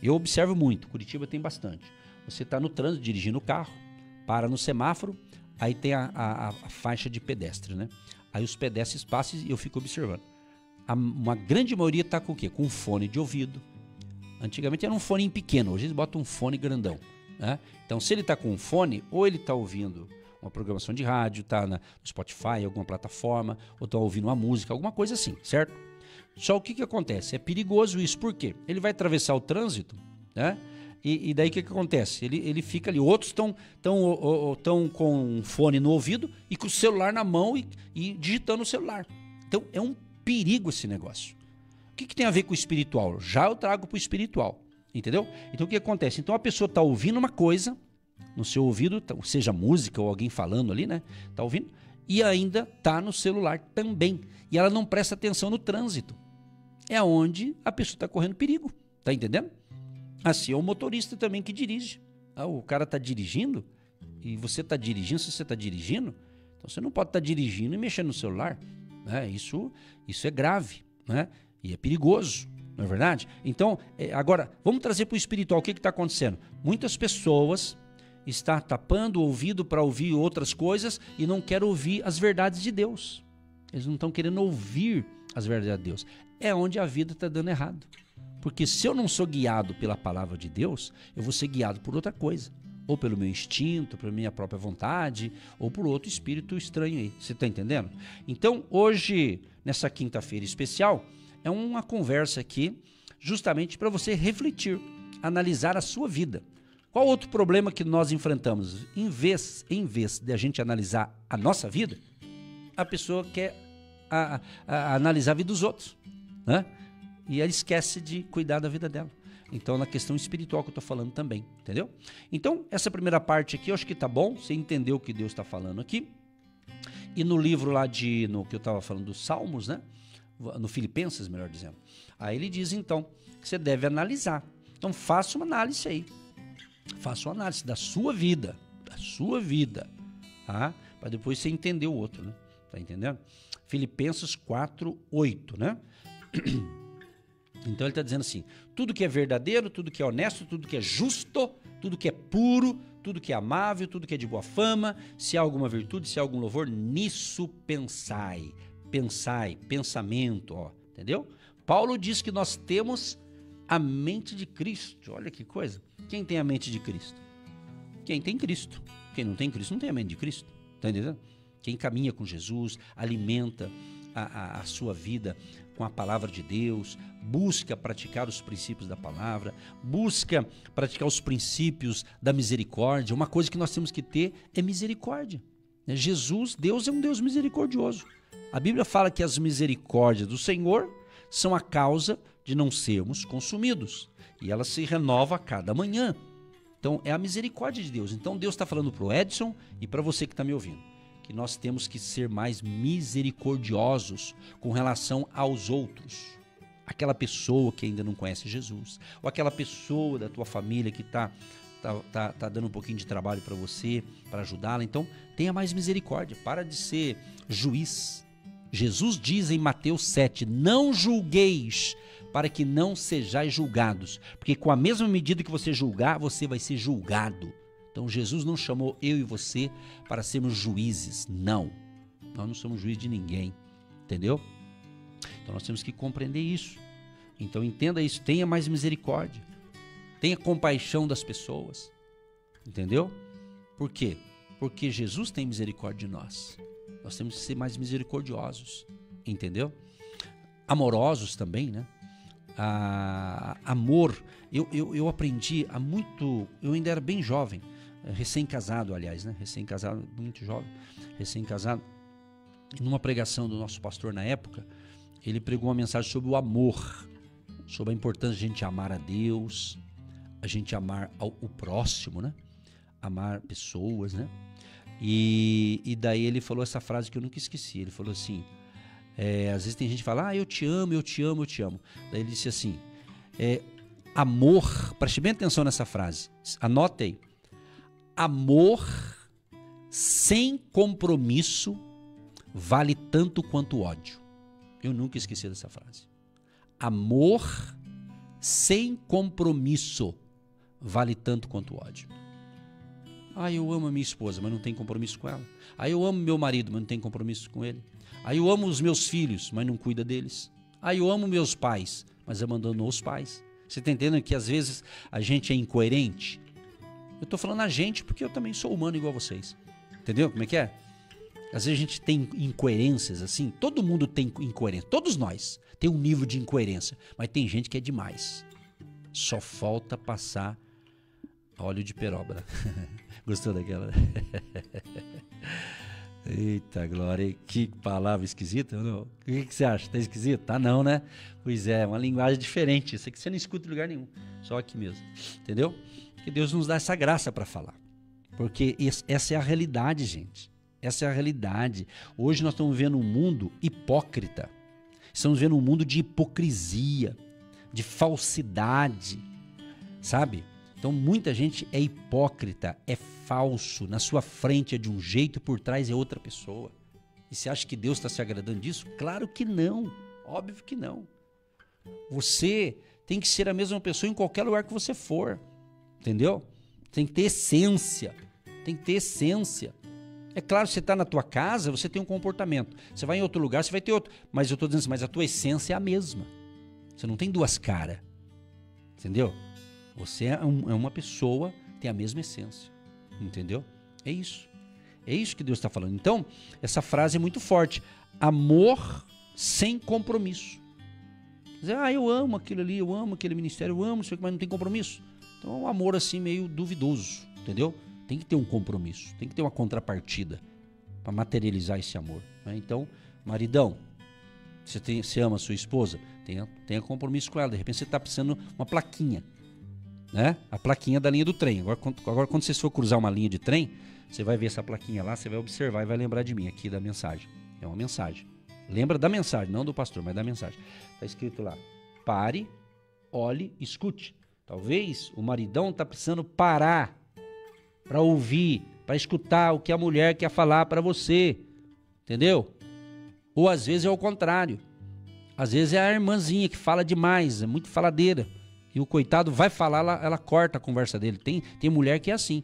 Eu observo muito, Curitiba tem bastante. Você está no trânsito, dirigindo o carro, para no semáforo, aí tem a faixa de pedestre, né? Aí os pedestres passam e eu fico observando. Uma grande maioria está com o quê? Com um fone de ouvido. Antigamente era um fone pequeno, hoje eles botam um fone grandão. Né? Então, se ele está com um fone, ou ele está ouvindo uma programação de rádio, está no Spotify, alguma plataforma, ou está ouvindo uma música, alguma coisa assim, certo? Só o que acontece? É perigoso isso, por quê? Ele vai atravessar o trânsito, né? E daí o que acontece? Ele fica ali, outros estão com um fone no ouvido e com o celular na mão e digitando o celular. Então, é um perigo esse negócio. O que tem a ver com o espiritual? Já eu trago para o espiritual, entendeu? Então o que acontece? Então a pessoa está ouvindo uma coisa no seu ouvido, seja música ou alguém falando ali, né? Está ouvindo e ainda está no celular também. E ela não presta atenção no trânsito. É onde a pessoa está correndo perigo. Tá entendendo? Assim é o motorista também que dirige. O cara está dirigindo e você está dirigindo, se você está dirigindo, então você não pode estar dirigindo e mexendo no celular. Isso é grave, né? E é perigoso, não é verdade? Então, agora, vamos trazer para o espiritual. O que está acontecendo? Muitas pessoas estão tapando o ouvido para ouvir outras coisas e não querem ouvir as verdades de Deus. Eles não estão querendo ouvir as verdades de Deus. É onde a vida está dando errado. Porque se eu não sou guiado pela palavra de Deus, eu vou ser guiado por outra coisa. Ou pelo meu instinto, pela minha própria vontade, ou por outro espírito estranho aí. Você está entendendo? Então, hoje, nessa quinta-feira especial, é uma conversa aqui justamente para você refletir, analisar a sua vida. Qual outro problema que nós enfrentamos? Em vez de a gente analisar a nossa vida, a pessoa quer analisar a vida dos outros, né? E ela esquece de cuidar da vida dela. Então, na questão espiritual que eu estou falando também, entendeu? Então, essa primeira parte aqui, eu acho que tá bom, você entendeu o que Deus está falando aqui. E no livro lá no que eu estava falando dos Salmos, né? No Filipenses, melhor dizendo. Aí ele diz, então, que você deve analisar. Então, faça uma análise aí. Faça uma análise da sua vida, tá? Para depois você entender o outro, né? Tá entendendo? Filipenses 4:8, né? Então ele está dizendo assim, tudo que é verdadeiro, tudo que é honesto, tudo que é justo, tudo que é puro, tudo que é amável, tudo que é de boa fama, se há alguma virtude, se há algum louvor, nisso pensai. Pensai, pensamento, ó, entendeu? Paulo diz que nós temos a mente de Cristo. Olha que coisa. Quem tem a mente de Cristo? Quem tem Cristo. Quem não tem Cristo não tem a mente de Cristo. Está entendendo? Quem caminha com Jesus, alimenta a sua vida com a palavra de Deus, busca praticar os princípios da palavra, busca praticar os princípios da misericórdia. Uma coisa que nós temos que ter é misericórdia. Jesus, Deus é um Deus misericordioso. A Bíblia fala que as misericórdias do Senhor são a causa de não sermos consumidos. E ela se renova a cada manhã. Então é a misericórdia de Deus. Então Deus está falando para o Edson e para você que está me ouvindo, que nós temos que ser mais misericordiosos com relação aos outros. Aquela pessoa que ainda não conhece Jesus, ou aquela pessoa da tua família que está dando um pouquinho de trabalho para você, para ajudá-la. Então tenha mais misericórdia, para de ser juiz. Jesus diz em Mateus 7, não julgueis para que não sejais julgados, porque com a mesma medida que você julgar, você vai ser julgado. Então Jesus não chamou eu e você para sermos juízes, não. Nós não somos juízes de ninguém, entendeu? Então nós temos que compreender isso. Então entenda isso, tenha mais misericórdia, tenha compaixão das pessoas, entendeu? Por quê? Porque Jesus tem misericórdia de nós. Nós temos que ser mais misericordiosos, entendeu? Amorosos também, né? Amor, eu aprendi há muito, eu ainda era bem jovem, recém-casado, aliás, né? Recém-casado, muito jovem, recém-casado. Numa pregação do nosso pastor na época, ele pregou uma mensagem sobre o amor, sobre a importância de a gente amar a Deus, a gente amar o próximo, né? Amar pessoas, né? E daí ele falou essa frase que eu nunca esqueci. Ele falou assim, às vezes tem gente que fala, eu te amo, eu te amo, eu te amo. Daí ele disse assim, amor, preste bem atenção nessa frase, anote aí. Amor sem compromisso vale tanto quanto ódio. Eu nunca esqueci dessa frase. Amor sem compromisso vale tanto quanto ódio. Eu amo a minha esposa, mas não tenho compromisso com ela. Eu amo meu marido, mas não tenho compromisso com ele. Eu amo os meus filhos, mas não cuida deles. Eu amo meus pais, mas abandonou os pais. Você está entendendo que às vezes a gente é incoerente? Eu estou falando a gente porque eu também sou humano igual a vocês. Entendeu como é que é? Às vezes a gente tem incoerências assim. Todo mundo tem incoerência. Todos nós tem um nível de incoerência. Mas tem gente que é demais. Só falta passar óleo de peroba. Gostou daquela? Eita glória, que palavra esquisita, não? O que você acha? Tá esquisito? Tá não, né? Pois é, uma linguagem diferente. Isso aqui você não escuta em lugar nenhum, só aqui mesmo. Entendeu? Que Deus nos dá essa graça para falar. Porque essa é a realidade, gente. Essa é a realidade. Hoje nós estamos vendo um mundo hipócrita. Estamos vendo um mundo de hipocrisia, de falsidade, sabe? Então muita gente é hipócrita, é falso, na sua frente é de um jeito e por trás é outra pessoa. E você acha que Deus está se agradando disso? Claro que não, óbvio que não. Você tem que ser a mesma pessoa em qualquer lugar que você for, entendeu? Tem que ter essência, tem que ter essência. É claro, você está na tua casa, você tem um comportamento. Você vai em outro lugar, você vai ter outro. Mas eu estou dizendo assim, mas a tua essência é a mesma. Você não tem duas caras, entendeu? Você é uma pessoa, tem a mesma essência, entendeu? É isso que Deus está falando. Então, essa frase é muito forte. Amor sem compromisso. Eu amo aquilo ali, eu amo aquele ministério, eu amo isso aqui, mas não tem compromisso. Então é um amor assim meio duvidoso, entendeu? Tem que ter um compromisso, tem que ter uma contrapartida para materializar esse amor, né? Então, maridão, você ama a sua esposa? Tenha compromisso com ela. De repente você está precisando de uma plaquinha, né? A plaquinha da linha do trem. Agora quando você for cruzar uma linha de trem, você vai ver essa plaquinha lá, você vai observar e vai lembrar de mim aqui da mensagem. É uma mensagem. Lembra da mensagem, não do pastor, mas da mensagem. Está escrito lá, pare, olhe, escute. Talvez o maridão está precisando parar para ouvir, para escutar o que a mulher quer falar para você, entendeu? Ou às vezes é o contrário. Às vezes é a irmãzinha que fala demais, é muito faladeira. E o coitado vai falar, ela corta a conversa dele. Tem mulher que é assim,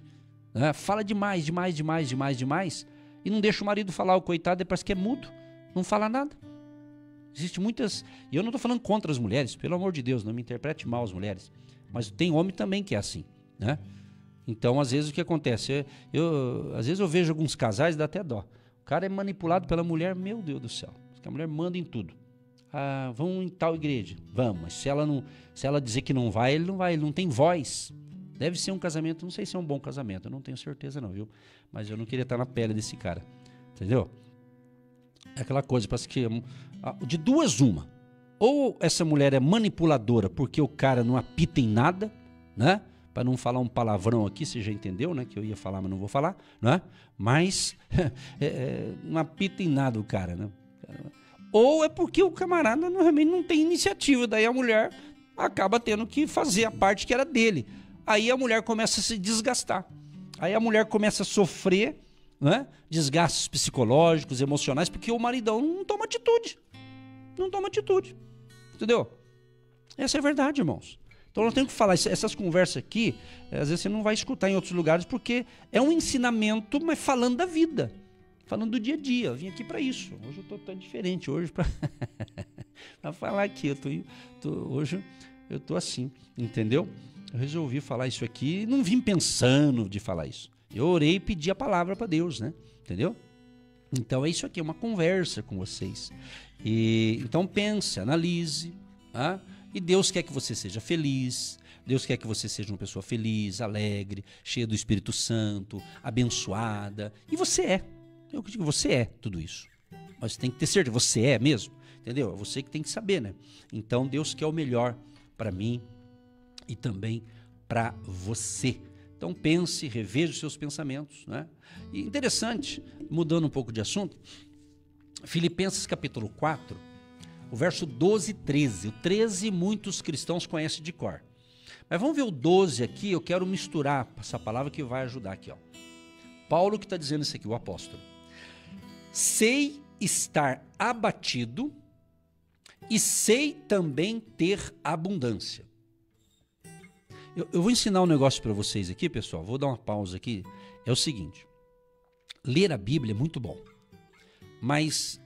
né? Fala demais, e não deixa o marido falar. O coitado parece que é mudo, não fala nada. Existem muitas... E eu não estou falando contra as mulheres, pelo amor de Deus, não me interprete mal as mulheres. Mas tem homem também que é assim, né? Então, às vezes, o que acontece? Às vezes eu vejo alguns casais, dá até dó. O cara é manipulado pela mulher, meu Deus do céu. A mulher manda em tudo. Ah, vamos em tal igreja. Vamos, mas se ela dizer que não vai, ele não tem voz. Deve ser um casamento, não sei se é um bom casamento, eu não tenho certeza não, viu? Mas eu não queria estar na pele desse cara, entendeu? É aquela coisa, parece que de duas uma. Ou essa mulher é manipuladora porque o cara não apita em nada, né? Para não falar um palavrão aqui, você já entendeu, né? Que eu ia falar, mas não vou falar, né? Mas não apita em nada o cara, né? Ou é porque o camarada realmente não tem iniciativa, daí a mulher acaba tendo que fazer a parte que era dele. Aí a mulher começa a se desgastar. Aí a mulher começa a sofrer, né? Desgastes psicológicos, emocionais, porque o maridão não toma atitude. Não toma atitude. Entendeu? Essa é a verdade, irmãos. Então eu tenho que falar, essas conversas aqui, às vezes você não vai escutar em outros lugares, porque é um ensinamento, mas falando da vida, falando do dia a dia. Eu vim aqui para isso. Hoje eu estou tão diferente, hoje para falar aqui. Hoje eu estou assim, entendeu? Eu resolvi falar isso aqui e não vim pensando de falar isso. Eu orei e pedi a palavra para Deus, né? Entendeu? Então é isso aqui, é uma conversa com vocês. Então pense, analise, tá? E Deus quer que você seja feliz, Deus quer que você seja uma pessoa feliz, alegre, cheia do Espírito Santo, abençoada. E você é. Eu digo, você é tudo isso. Mas você tem que ter certeza, você é mesmo, entendeu? É você que tem que saber, né? Então Deus quer o melhor para mim e também para você. Então pense, reveja os seus pensamentos, né? E interessante, mudando um pouco de assunto, Filipenses capítulo 4, o verso 12 e 13. O 13 muitos cristãos conhecem de cor. Mas vamos ver o 12 aqui, eu quero misturar essa palavra que vai ajudar aqui, ó. Paulo que está dizendo isso aqui, o apóstolo. Sei estar abatido e sei também ter abundância. Eu vou ensinar um negócio para vocês aqui, pessoal. Vou dar uma pausa aqui. É o seguinte. Ler a Bíblia é muito bom. Mas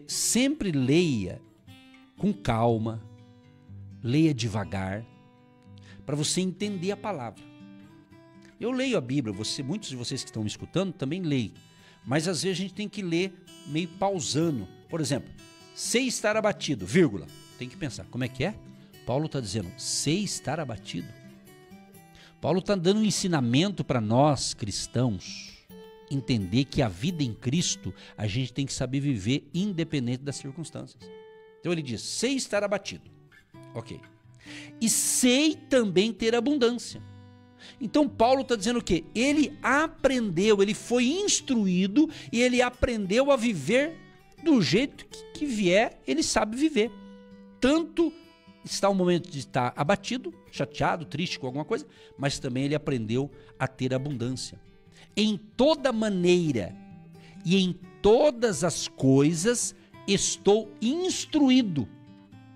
sempre leia com calma, leia devagar, para você entender a palavra. Eu leio a Bíblia, muitos de vocês que estão me escutando também leem, mas às vezes a gente tem que ler meio pausando. Por exemplo, sei estar abatido, vírgula. Tem que pensar, como é que é? Paulo está dizendo, sei estar abatido. Paulo está dando um ensinamento para nós, cristãos, entender que a vida em Cristo a gente tem que saber viver independente das circunstâncias. Então ele diz, sei estar abatido, ok, e sei também ter abundância. Então Paulo está dizendo o quê? Ele aprendeu, ele foi instruído e ele aprendeu a viver do jeito que vier, ele sabe viver. Tanto está o momento de estar abatido, chateado, triste com alguma coisa, mas também ele aprendeu a ter abundância. Em toda maneira e em todas as coisas estou instruído.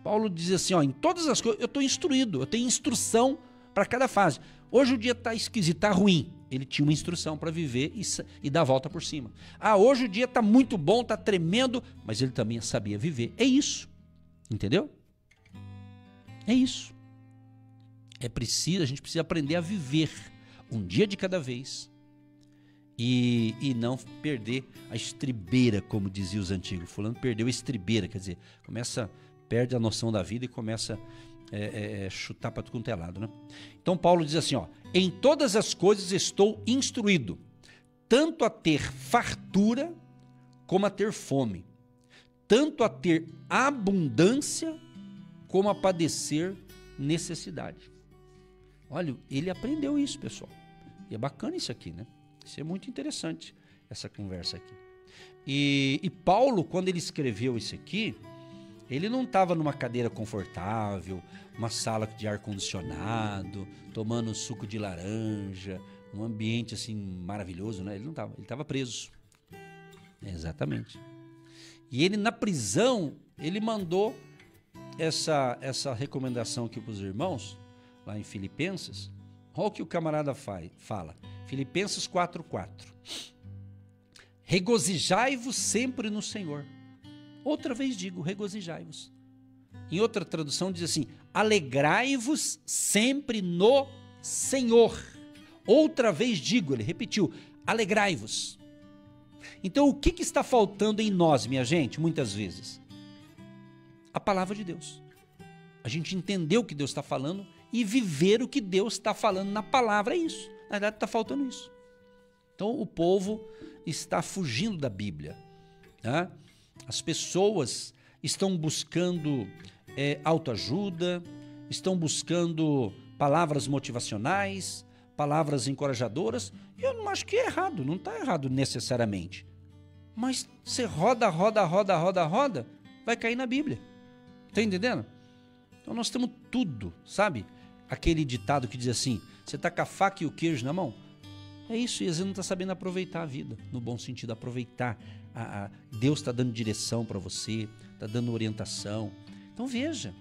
Paulo diz assim, ó, em todas as coisas eu estou instruído, eu tenho instrução para cada fase. Hoje o dia está esquisito, está ruim. Ele tinha uma instrução para viver e dar a volta por cima. Ah, hoje o dia está muito bom, está tremendo, mas ele também sabia viver. É isso, entendeu? É isso. A gente precisa aprender a viver um dia de cada vez e não perder a estribeira, como diziam os antigos. Fulano perdeu a estribeira, quer dizer, perde a noção da vida e começa a chutar para tudo quanto é lado, né? Então Paulo diz assim, ó, em todas as coisas estou instruído, tanto a ter fartura como a ter fome, tanto a ter abundância como a padecer necessidade. Olha, ele aprendeu isso, pessoal. E é bacana isso aqui, né? Isso é muito interessante, essa conversa aqui. E Paulo, quando ele escreveu isso aqui, ele não estava numa cadeira confortável, uma sala de ar-condicionado, tomando suco de laranja, um ambiente assim maravilhoso, né? Ele não estava, ele estava preso. Exatamente. E ele na prisão, ele mandou essa recomendação aqui para os irmãos, lá em Filipenses. Olha o que o camarada fala. Filipenses 4:4. Regozijai-vos sempre no Senhor. Outra vez digo, regozijai-vos. Em outra tradução diz assim, alegrai-vos sempre no Senhor. Outra vez digo, ele repetiu, alegrai-vos. Então o que está faltando em nós, minha gente, muitas vezes? A palavra de Deus. A gente entender o que Deus está falando e viver o que Deus está falando na palavra, é isso. Na verdade está faltando isso. Então o povo está fugindo da Bíblia. Tá? As pessoas estão buscando autoajuda, estão buscando palavras motivacionais, palavras encorajadoras. Eu não acho que é errado, não está errado necessariamente. Mas você roda, vai cair na Bíblia. Está entendendo? Então nós temos tudo, sabe? Aquele ditado que diz assim, você está com a faca e o queijo na mão? É isso, e às vezes não está sabendo aproveitar a vida, no bom sentido, aproveitar. Deus está dando direção para você, está dando orientação. Então veja,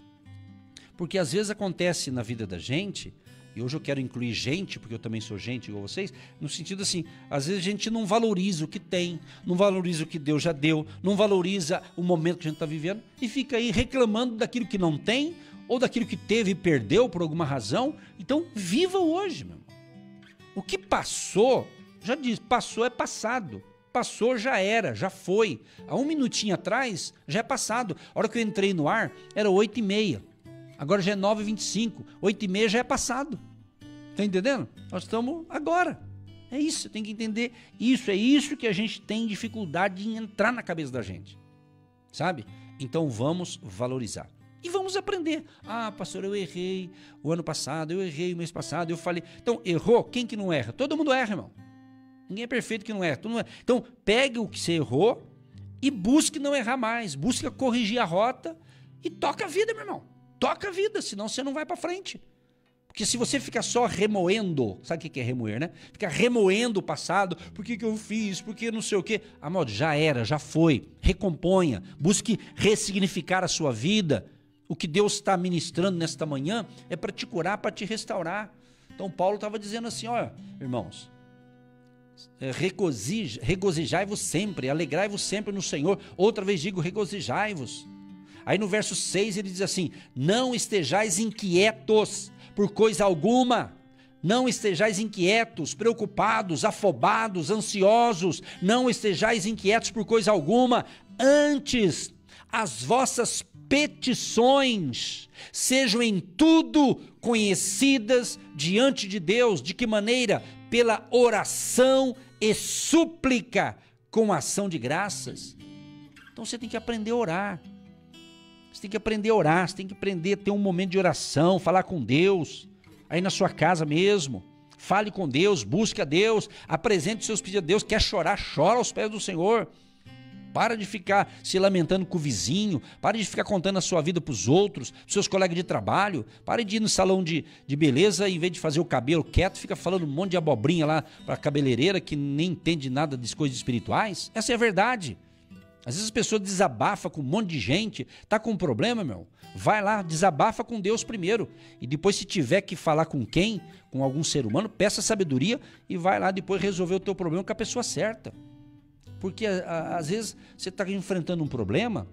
porque às vezes acontece na vida da gente, e hoje eu quero incluir gente, porque eu também sou gente igual vocês, no sentido assim, às vezes a gente não valoriza o que tem, não valoriza o que Deus já deu, não valoriza o momento que a gente está vivendo, e fica aí reclamando daquilo que não tem, ou daquilo que teve e perdeu por alguma razão. Então viva hoje, meu irmão. O que passou, já disse, passou é passado. Passou, já era, já foi. Há um minutinho atrás, já é passado. A hora que eu entrei no ar, era 8h30. Agora já é 9h25. 8h30 já é passado. Tá entendendo? Nós estamos agora. É isso, tem que entender isso. É isso que a gente tem dificuldade em entrar na cabeça da gente. Sabe? Então vamos valorizar. E vamos aprender. Ah, pastor, eu errei o ano passado, eu errei o mês passado, eu falei. Então, errou? Quem que não erra? Todo mundo erra, irmão. Ninguém é perfeito que não erra. Então, pegue o que você errou e busque não errar mais. Busque corrigir a rota e toca a vida, meu irmão. Toca a vida, senão você não vai para frente. Porque se você ficar só remoendo, sabe o que é remoer, né? Ficar remoendo o passado, por que eu fiz, por que não sei o quê. Amado, já era, já foi. Recomponha, busque ressignificar a sua vida. O que Deus está ministrando nesta manhã é para te curar, para te restaurar. Então Paulo estava dizendo assim, olha, irmãos, regozijai-vos sempre, alegrai-vos sempre no Senhor. Outra vez digo, regozijai-vos. Aí no verso 6 ele diz assim, não estejais inquietos por coisa alguma. Não estejais inquietos, preocupados, afobados, ansiosos. Não estejais inquietos por coisa alguma. Antes, as vossas petições sejam em tudo conhecidas diante de Deus. De que maneira? Pela oração e súplica com ação de graças. Então você tem que aprender a orar. Você tem que aprender a orar, você tem que aprender a ter um momento de oração, falar com Deus, aí na sua casa mesmo. Fale com Deus, busque a Deus, apresente os seus pedidos a Deus. Quer chorar? Chora aos pés do Senhor. Para de ficar se lamentando com o vizinho, para de ficar contando a sua vida para os outros, para os seus colegas de trabalho, para de ir no salão de beleza, em vez de fazer o cabelo quieto, fica falando um monte de abobrinha lá para a cabeleireira que nem entende nada das coisas espirituais. Essa é a verdade. Às vezes as pessoas desabafam com um monte de gente, tá com um problema, meu? Vai lá, desabafa com Deus primeiro, e depois se tiver que falar com quem, com algum ser humano, peça sabedoria e vai lá depois resolver o teu problema com a pessoa certa. Porque às vezes você está enfrentando um problema,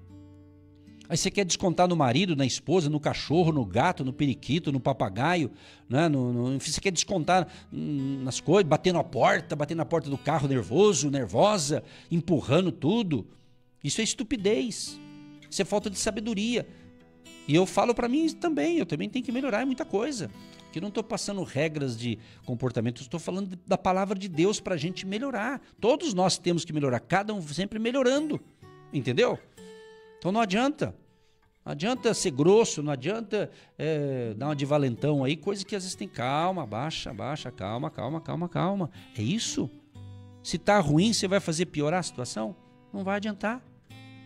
aí você quer descontar no marido, na esposa, no cachorro, no gato, no periquito, no papagaio, né? Você quer descontar nas coisas, batendo na porta do carro nervoso, nervosa, empurrando tudo. Isso é estupidez, isso é falta de sabedoria. E eu falo para mim também, eu também tenho que melhorar muita coisa. Que eu não estou passando regras de comportamento, eu estou falando da palavra de Deus para a gente melhorar. Todos nós temos que melhorar, cada um sempre melhorando, entendeu? Então não adianta ser grosso, não adianta dar uma de valentão aí, coisa que às vezes tem calma, baixa, calma. É isso? Se tá ruim, você vai fazer piorar a situação? Não vai adiantar.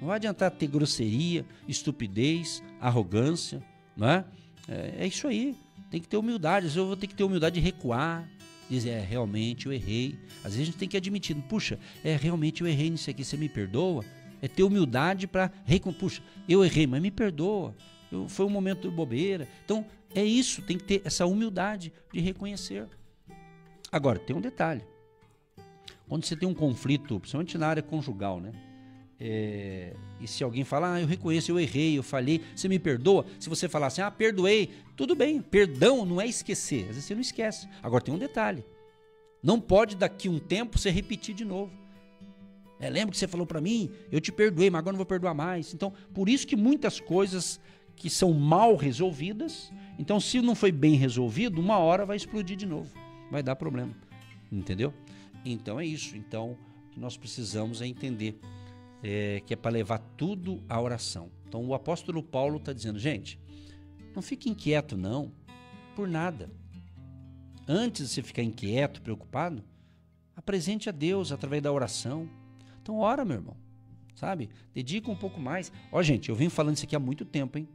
Não vai adiantar ter grosseria, estupidez, arrogância, não é? É isso aí. Tem que ter humildade. Às vezes eu vou ter que ter humildade de recuar, dizer, realmente eu errei. Às vezes a gente tem que admitir, puxa, realmente eu errei nisso aqui, você me perdoa? É ter humildade para puxa, eu errei, mas me perdoa. Foi um momento de bobeira. Então, é isso, tem que ter essa humildade de reconhecer. Agora, tem um detalhe. Quando você tem um conflito, principalmente na área conjugal, né? E se alguém falar, eu reconheço, eu errei, eu falhei, você me perdoa? Se você falar assim, perdoei, tudo bem, perdão não é esquecer, às vezes você não esquece. Agora tem um detalhe, não pode daqui um tempo você repetir de novo. Lembra que você falou para mim, eu te perdoei, mas agora não vou perdoar mais. Então, por isso que muitas coisas que são mal resolvidas, então se não foi bem resolvido, uma hora vai explodir de novo, vai dar problema, entendeu? Então é isso, então o que nós precisamos é entender que é para levar tudo à oração. Então o apóstolo Paulo está dizendo, gente, não fique inquieto não, por nada. Antes de você ficar inquieto, preocupado, apresente a Deus através da oração. Então ora, meu irmão, sabe? Dedica um pouco mais. Gente, eu venho falando isso aqui há muito tempo, hein?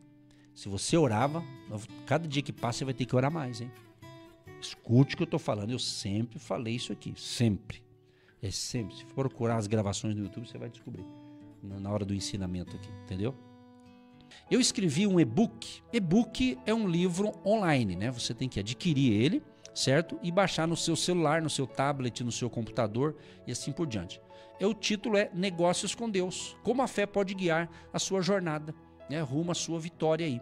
Se você orava, cada dia que passa você vai ter que orar mais, hein? Escute o que eu estou falando, eu sempre falei isso aqui, sempre. Sempre. Se for procurar as gravações no YouTube, você vai descobrir na hora do ensinamento aqui, entendeu? Eu escrevi um e-book. E-book é um livro online, né? Você tem que adquirir ele, certo? E baixar no seu celular, no seu tablet, no seu computador e assim por diante. O título é Negócios com Deus. Como a fé pode guiar a sua jornada, né? Rumo à sua vitória aí.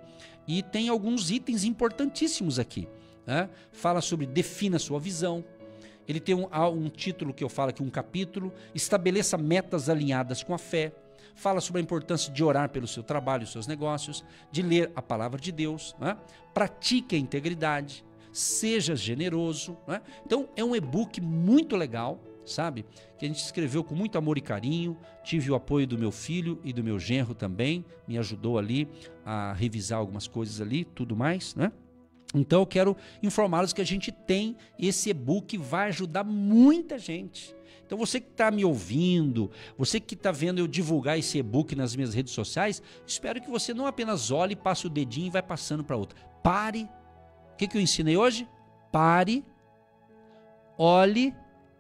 E tem alguns itens importantíssimos aqui, né? Fala sobre defina a sua visão. Ele tem um título que eu falo aqui, um capítulo, estabeleça metas alinhadas com a fé, fala sobre a importância de orar pelo seu trabalho e seus negócios, de ler a palavra de Deus, né? Pratique a integridade, seja generoso, né? Então é um e-book muito legal, sabe? Que a gente escreveu com muito amor e carinho, tive o apoio do meu filho e do meu genro também, me ajudou ali a revisar algumas coisas ali, tudo mais, né? Então eu quero informá-los que a gente tem esse e-book, vai ajudar muita gente. Então você que está me ouvindo, você que está vendo eu divulgar esse e-book nas minhas redes sociais, espero que você não apenas olhe, passe o dedinho e vai passando para outra. Pare. O que eu ensinei hoje? Pare, olhe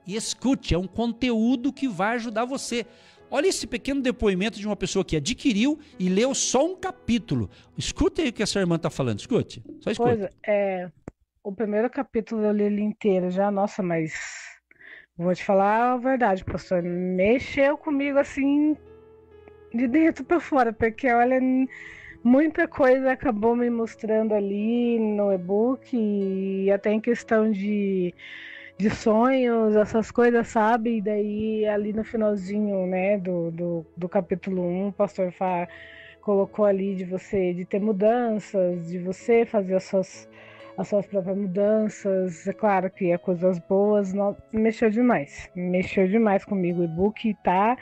e escute. É um conteúdo que vai ajudar você. Olha esse pequeno depoimento de uma pessoa que adquiriu e leu só um capítulo. Escute aí o que essa irmã está falando, escute. Só escute. O primeiro capítulo eu li ele inteiro já, nossa, mas vou te falar a verdade, pastor, mexeu comigo assim, de dentro para fora, porque olha, muita coisa acabou me mostrando ali no e-book, e até em questão de sonhos, essas coisas, sabe? E daí ali no finalzinho, né, do capítulo 1, o pastor colocou ali de ter mudanças, de você fazer as suas próprias mudanças. É claro que é coisas boas, não, mexeu demais comigo o e-book, tá?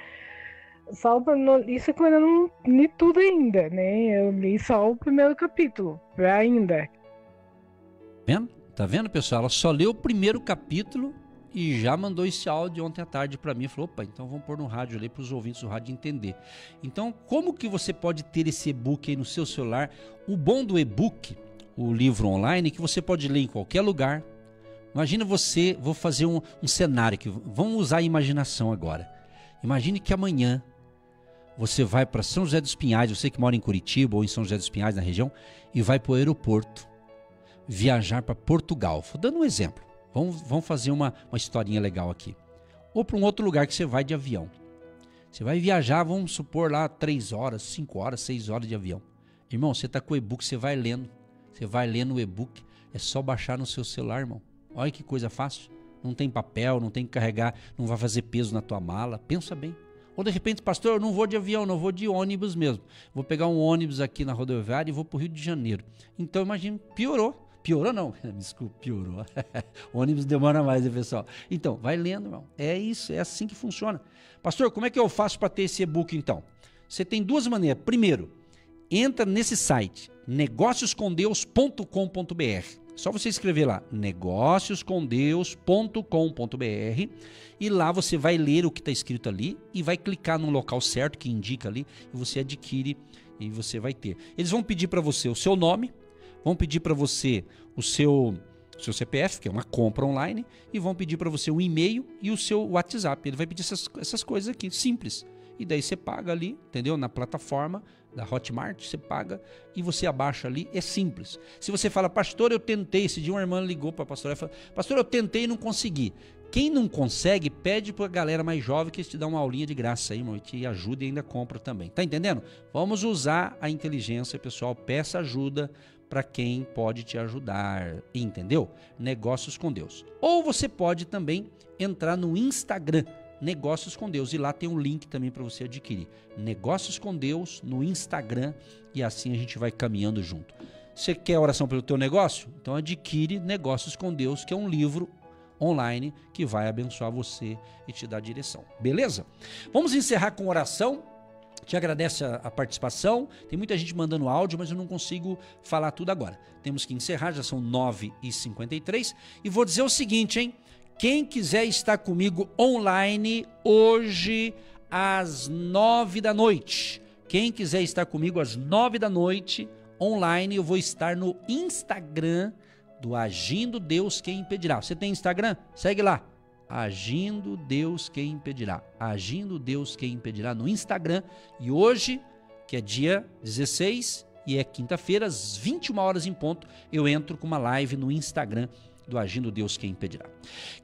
Isso é que eu ainda não li tudo ainda, né? Eu li só o primeiro capítulo ainda. Tá vendo, pessoal? Ela só leu o primeiro capítulo e já mandou esse áudio ontem à tarde para mim. Falou, opa, então vamos pôr no rádio ali para os ouvintes do rádio entender. Então, como que você pode ter esse e-book aí no seu celular? O bom do e-book, o livro online, é que você pode ler em qualquer lugar. Imagina vou fazer um cenário aqui. Vamos usar a imaginação agora. Imagine que amanhã você vai para São José dos Pinhais, você que mora em Curitiba ou em São José dos Pinhais, na região, e vai para o aeroporto viajar para Portugal. Vou dando um exemplo. Vamos fazer uma historinha legal aqui. Ou para um outro lugar que você vai de avião. Você vai viajar, vamos supor lá 3 horas, 5 horas, 6 horas de avião. Irmão, você está com o e-book, você vai lendo. Você vai lendo o e-book, é só baixar no seu celular, irmão. Olha que coisa fácil. Não tem papel, não tem que carregar, não vai fazer peso na tua mala. Pensa bem. Ou de repente, pastor, eu não vou de avião, não vou de ônibus mesmo. Vou pegar um ônibus aqui na rodoviária e vou para o Rio de Janeiro. Então, imagina, piorou. Piorou não, desculpa, piorou. O ônibus demora mais, né, pessoal? Então, vai lendo, irmão. É isso, é assim que funciona. Pastor, como é que eu faço para ter esse e-book, então? Você tem 2 maneiras. Primeiro, entra nesse site, negócioscomdeus.com.br. Só você escrever lá, negócioscomdeus.com.br, e lá você vai ler o que está escrito ali e vai clicar no local certo que indica ali e você adquire e você vai ter. Eles vão pedir para você o seu nome, vão pedir para você o seu CPF, que é uma compra online, e vão pedir para você o e-mail e o seu WhatsApp. Ele vai pedir essas coisas aqui, simples. E daí você paga ali, entendeu? Na plataforma da Hotmart, você paga e você abaixa ali, é simples. Se você fala, pastor, eu tentei, esse dia uma irmã ligou para a pastora e falou, pastor, eu tentei e não consegui. Quem não consegue, pede para a galera mais jovem que eles te dão uma aulinha de graça aí, irmão, e te ajuda e ainda compra também. Tá entendendo? Vamos usar a inteligência, pessoal. Peça ajuda para quem pode te ajudar, entendeu? Negócios com Deus. Ou você pode também entrar no Instagram, Negócios com Deus, e lá tem um link também para você adquirir. Negócios com Deus no Instagram, e assim a gente vai caminhando junto. Você quer oração pelo teu negócio? Então adquire Negócios com Deus, que é um livro online que vai abençoar você e te dar direção. Beleza? Vamos encerrar com oração. Te agradece a participação. Tem muita gente mandando áudio, mas eu não consigo falar tudo agora. Temos que encerrar, já são 9h53. E vou dizer o seguinte, hein? Quem quiser estar comigo online hoje às 9 da noite. Quem quiser estar comigo às 9 da noite online, eu vou estar no Instagram do Agindo Deus Quem Impedirá. Você tem Instagram? Segue lá. Agindo Deus Quem Impedirá. Agindo Deus Quem Impedirá no Instagram. E hoje, que é dia 16 e é quinta-feira, às 21 horas em ponto, eu entro com uma live no Instagram do Agindo Deus Quem Impedirá.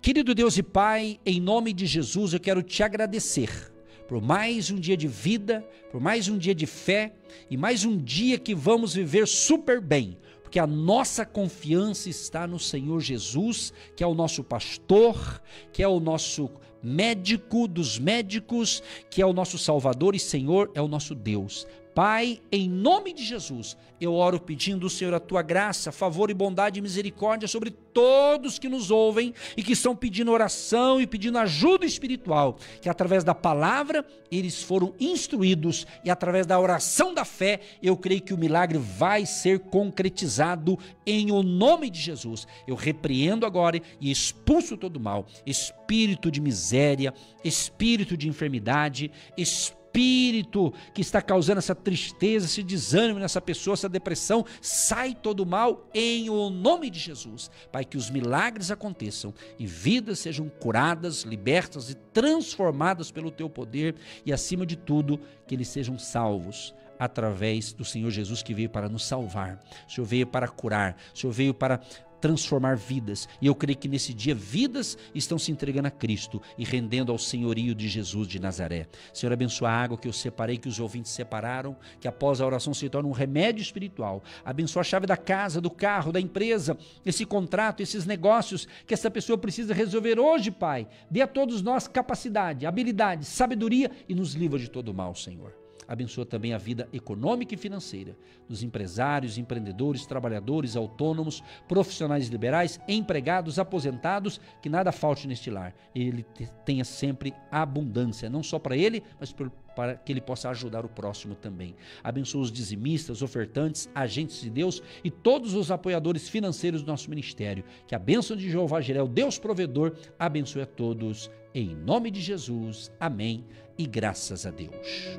Querido Deus e Pai, em nome de Jesus, eu quero te agradecer por mais um dia de vida, por mais um dia de fé e mais um dia que vamos viver super bem, porque a nossa confiança está no Senhor Jesus, que é o nosso pastor, que é o nosso médico dos médicos, que é o nosso Salvador e Senhor, é o nosso Deus. Pai, em nome de Jesus, eu oro pedindo, Senhor, a tua graça, favor e bondade e misericórdia sobre todos que nos ouvem e que estão pedindo oração e pedindo ajuda espiritual, que através da palavra eles foram instruídos e através da oração da fé, eu creio que o milagre vai ser concretizado em o nome de Jesus. Eu repreendo agora e expulso todo o mal, espírito de miséria, espírito de enfermidade, espírito que está causando essa tristeza, esse desânimo nessa pessoa, essa depressão, sai todo o mal em o nome de Jesus. Pai, que os milagres aconteçam e vidas sejam curadas, libertas e transformadas pelo teu poder e, acima de tudo, que eles sejam salvos através do Senhor Jesus, que veio para nos salvar. O Senhor veio para curar, o Senhor veio para transformar vidas, e eu creio que nesse dia vidas estão se entregando a Cristo e rendendo ao senhorio de Jesus de Nazaré. Senhor, abençoa a água que eu separei, que os ouvintes separaram, que após a oração se torne um remédio espiritual. Abençoa a chave da casa, do carro, da empresa, esse contrato, esses negócios que essa pessoa precisa resolver hoje, Pai. Dê a todos nós capacidade, habilidade, sabedoria e nos livra de todo o mal, Senhor. Abençoa também a vida econômica e financeira dos empresários, empreendedores, trabalhadores, autônomos, profissionais liberais, empregados, aposentados, que nada falte neste lar. Ele tenha sempre abundância, não só para ele, mas para que ele possa ajudar o próximo também. Abençoa os dizimistas, ofertantes, agentes de Deus e todos os apoiadores financeiros do nosso ministério. Que a bênção de Jeová Jireh, o Deus provedor, abençoe a todos. Em nome de Jesus. Amém. E graças a Deus.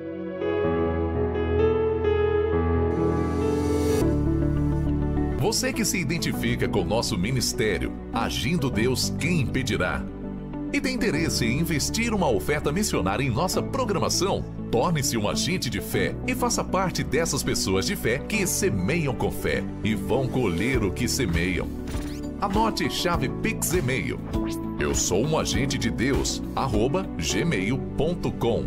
Você que se identifica com o nosso ministério, Agindo Deus Quem Impedirá, e tem interesse em investir uma oferta missionária em nossa programação, torne-se um agente de fé e faça parte dessas pessoas de fé que semeiam com fé e vão colher o que semeiam. Anote chave Pix e-mail. Eu sou um agente de Deus, @gmail.com.